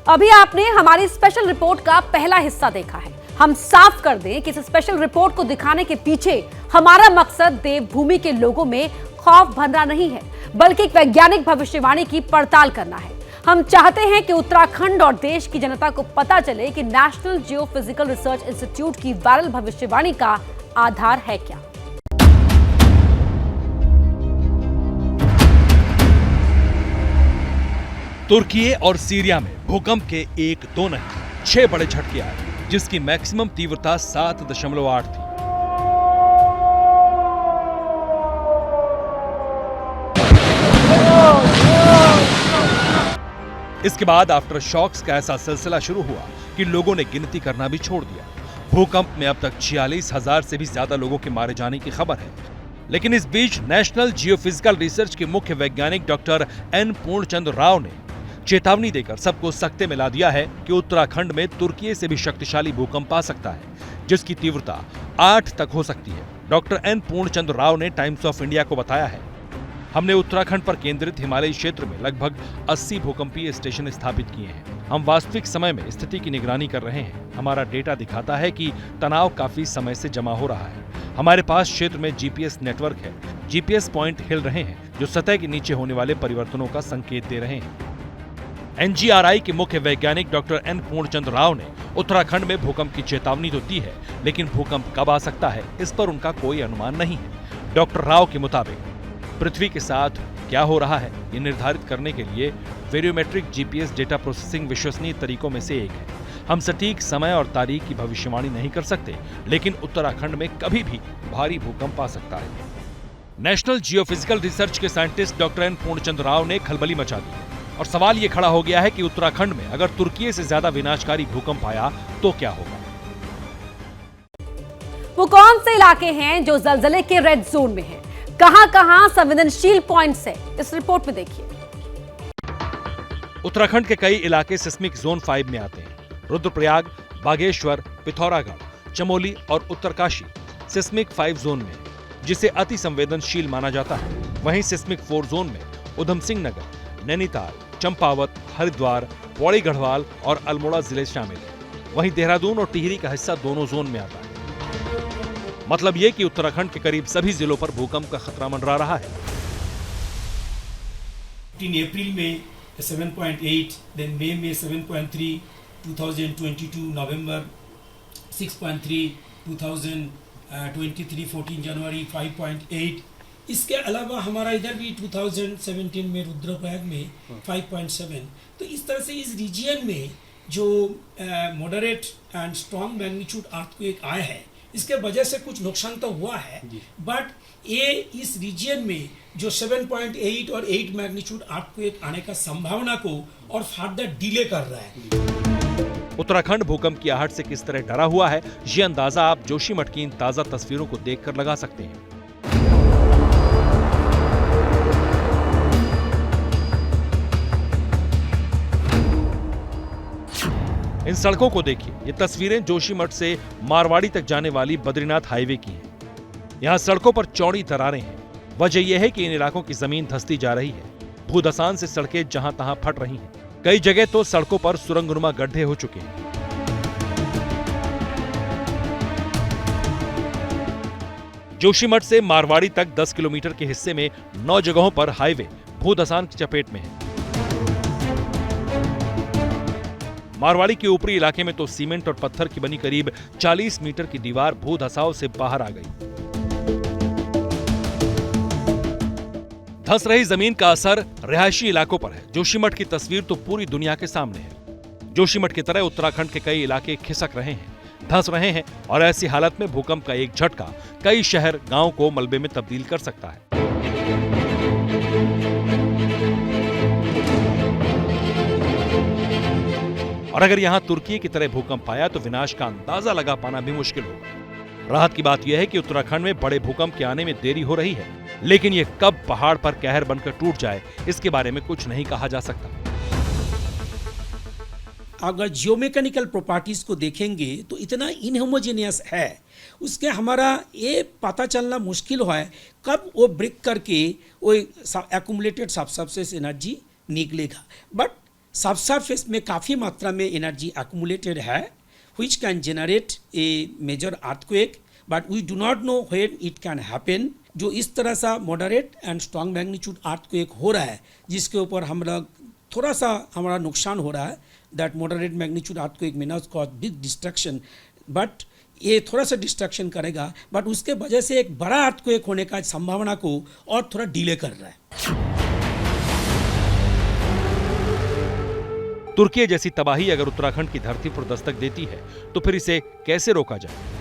अभी आपने हमारी स्पेशल रिपोर्ट का पहला हिस्सा देखा है। हम साफ कर दें कि इस स्पेशल रिपोर्ट को दिखाने के पीछे हमारा मकसद देवभूमि के लोगों में खौफ भरना नहीं है, बल्कि एक वैज्ञानिक भविष्यवाणी की पड़ताल करना है। हम चाहते हैं कि उत्तराखंड और देश की जनता को पता चले कि नेशनल जियोफिजिकल रिसर्च इंस्टीट्यूट की वायरल भविष्यवाणी का आधार है क्या। तुर्की और सीरिया में भूकंप के 1, 2 नहीं 6 बड़े झटके आए, जिसकी मैक्सिमम तीव्रता 7.8 थी। इसके बाद आफ्टर शॉक्स का ऐसा सिलसिला शुरू हुआ कि लोगों ने गिनती करना भी छोड़ दिया। भूकंप में अब तक 46,000 से भी ज्यादा लोगों के मारे जाने की खबर है। लेकिन इस बीच नेशनल जियोफिजिकल रिसर्च के मुख्य वैज्ञानिक डॉक्टर एन पूर्णचंद्र राव ने चेतावनी देकर सबको सख्ते में ला दिया है कि उत्तराखंड में तुर्की से भी शक्तिशाली भूकंप आ सकता है, जिसकी तीव्रता 8 तक हो सकती है। डॉक्टर एन पूर्णचंद्र राव ने टाइम्स ऑफ इंडिया को बताया है, हमने उत्तराखंड पर केंद्रित हिमालयी क्षेत्र में लगभग 80 भूकंपीय स्टेशन स्थापित किए हैं। हम वास्तविक समय में स्थिति की निगरानी कर रहे हैं। हमारा डेटा दिखाता है कि तनाव काफी समय से जमा हो रहा है। हमारे पास क्षेत्र में जीपीएस नेटवर्क है। जीपीएस पॉइंट हिल रहे हैं, जो सतह के नीचे होने वाले परिवर्तनों का संकेत दे रहे हैं। एनजीआरआई के मुख्य वैज्ञानिक डॉक्टर एन पूर्णचंद्र राव ने उत्तराखंड में भूकंप की चेतावनी तो दी है, लेकिन भूकंप कब आ सकता है, इस पर उनका कोई अनुमान नहीं है। डॉक्टर राव के मुताबिक पृथ्वी के साथ क्या हो रहा है, ये निर्धारित करने के लिए वेरियोमेट्रिक जीपीएस डेटा प्रोसेसिंग विश्वसनीय तरीकों में से एक है। हम सटीक समय और तारीख की भविष्यवाणी नहीं कर सकते, लेकिन उत्तराखंड में कभी भी भारी भूकंप आ सकता है। नेशनल जियोफिजिकल रिसर्च के साइंटिस्ट डॉक्टर एन पूर्णचंद्र राव ने खलबली मचा दी और सवाल ये खड़ा हो गया है कि उत्तराखंड में अगर तुर्की से ज्यादा विनाशकारी भूकंप आया तो क्या होगा। वो कौन से इलाके हैं जो जलजले के रेड जोन में हैं? कहां-कहां संवेदनशील पॉइंट्स है, इस रिपोर्ट में देखिए। उत्तराखंड के कई इलाके सिस्मिक जोन 5 में आते हैं। रुद्रप्रयाग, बागेश्वर, पिथौरागढ़, चमोली और उत्तरकाशी सिस्मिक 5 जोन में, जिसे अति संवेदनशील माना जाता है। वहीं सिस्मिक 4 जोन में उधम सिंह नगर, नैनीताल, चंपावत, हरिद्वार, पौड़ी गढ़वाल और अल्मोड़ा जिले शामिल हैं। वहीं देहरादून और टिहरी का हिस्सा दोनों जोन में आता है। मतलब ये कि उत्तराखंड के करीब सभी जिलों पर भूकंप का खतरा मंडरा रहा है। 15 अप्रैल में 7.8, then May में 7.3, 2022 नवंबर 6.3, 2023 14 जनवरी 5.8। इसके अलावा हमारा इधर भी 2017 में रुद्रप्रयाग में 5.7। तो इस तरह से इस रीजियन में जो moderate and strong magnitude earthquake आया है, इसके वजह से कुछ नुकसान तो हुआ है, बट ये इस रीजियन में जो 7.8 और 8 मैग्नीट्यूड अर्थक्वेक आने का संभावना को और फर्दर डिले कर रहा है। उत्तराखंड भूकंप की आहट से किस तरह डरा हुआ है, ये अंदाजा आप जोशीमठ की इन ताजा तस्वीरों को देखकर लगा सकते हैं। इन सड़कों को देखिए, ये तस्वीरें जोशीमठ से मारवाड़ी तक जाने वाली बद्रीनाथ हाईवे की हैं। यहाँ सड़कों पर चौड़ी दरारें हैं। वजह यह है कि इन इलाकों की जमीन धंसती जा रही है। भूधसान से सड़कें जहां तहां फट रही हैं। कई जगह तो सड़कों पर सुरंगनुमा गड्ढे हो चुके हैं। जोशीमठ से मारवाड़ी तक 10 किलोमीटर के हिस्से में 9 जगहों पर हाईवे भूधसान की चपेट में है। मारवाड़ी के ऊपरी इलाके में तो सीमेंट और पत्थर की बनी करीब 40 मीटर की दीवार भू धसाव से बाहर आ गई। धंस रही जमीन का असर रिहायशी इलाकों पर है। जोशीमठ की तस्वीर तो पूरी दुनिया के सामने है। जोशीमठ की तरह उत्तराखंड के कई इलाके खिसक रहे हैं, धंस रहे हैं, और ऐसी हालत में भूकंप का एक झटका कई शहर गांव को मलबे में तब्दील कर सकता है। और अगर यहां तुर्की की तरह भूकंप आया तो विनाश का अंदाजा लगा पाना भी मुश्किल होगा। राहत की बात यह है कि उत्तराखंड में बड़े भूकंप के आने में देरी हो रही है, लेकिन ये कब पहाड़ पर कहर बनकर टूट जाए, इसके बारे में कुछ नहीं कहा जा सकता। अगर जियोमैकेनिकल प्रॉपर्टीज को देखेंगे तो इतना इनहोमोजेनियस है, उसके हमारा ये पता चलना मुश्किल है कब वो ब्रेक करके वो एक्यूमुलेटेड सबसबस्टेंस एनर्जी निकलेगा। बट सबसरफेस में काफ़ी मात्रा में एनर्जी एक्मुलेटेड है which can generate a major earthquake but we do not know when it can happen। जो इस तरह सा moderate and strong magnitude earthquake हो रहा है जिसके ऊपर हम लोग थोड़ा सा हमारा नुकसान हो रहा है, that moderate magnitude earthquake may not cause big destruction but ये थोड़ा सा डिस्ट्रक्शन करेगा, बट उसके वजह से एक बड़ा अर्थक्वेक होने का संभावना को और थोड़ा डिले कर रहा है। तुर्की जैसी तबाही अगर उत्तराखंड की धरती पर दस्तक देती है तो फिर इसे कैसे रोका जाए?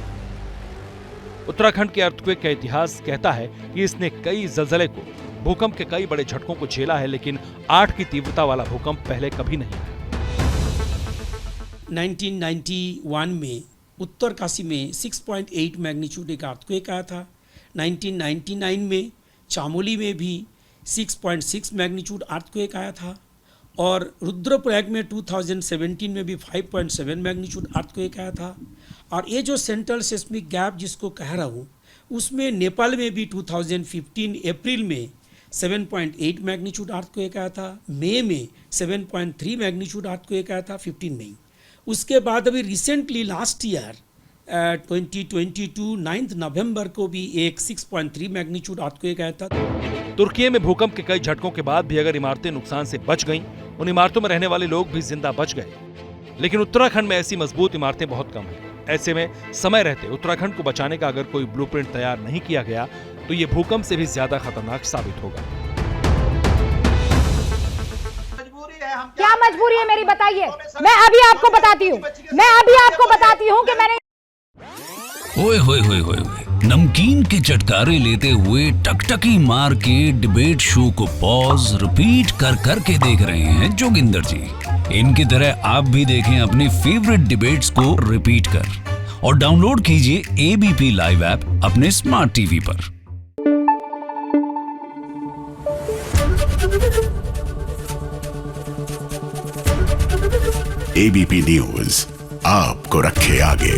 उत्तराखंड के अर्थक्वेक का इतिहास कहता है कि इसने कई ज़लज़ले को, भूकंप के कई बड़े झटकों को झेला है, लेकिन 8 की तीव्रता वाला भूकंप पहले कभी नहीं आया। 1991 में उत्तरकाशी में 6.8 मैग्नीट्यूड एक अर्थक्वेक आया था। 1999 में चामोली में भी 6.6 मैग्नीट्यूड अर्थक्वेक आया था और रुद्रप्रयाग में 2017 में भी 5.7 मैग्नीट्यूड अर्थक्वेक आया था। और ये जो सेंट्रल सेस्मिक गैप जिसको कह रहा हूँ उसमें नेपाल में भी 2015 अप्रैल में 7.8 मैग्नीट्यूड अर्थक्वेक आया था, मई में 7.3 मैग्नीट्यूड अर्थक्वेक आया था 15 मई। उसके बाद अभी रिसेंटली लास्ट ईयर 2022 9 नवंबर को भी एक 6.3 मैग्नीट्यूड अर्थक्वेक आया था। तुर्की में भूकंप के कई झटकों के बाद भी अगर इमारतें नुकसान से बच गईं, उन इमारतों में रहने वाले लोग भी जिंदा बच गए, लेकिन उत्तराखंड में ऐसी मजबूत इमारतें बहुत कम हैं। ऐसे में समय रहते उत्तराखंड को बचाने का अगर कोई ब्लूप्रिंट तैयार नहीं किया गया तो ये भूकंप से भी ज्यादा खतरनाक साबित होगा। क्या मजबूरी है मेरी, बताइए। मैं अभी आपको बताती हूँ कि मैंने ओए होए होए होए नमकीन के चटकारे लेते हुए टकटकी मार के डिबेट शो को पॉज रिपीट कर कर के देख रहे हैं जोगिंदर जी। इनकी तरह आप भी देखें अपनी फेवरेट डिबेट्स को रिपीट कर और डाउनलोड कीजिए एबीपी लाइव ऐप अपने स्मार्ट टीवी पर। एबीपी न्यूज आपको रखे आगे।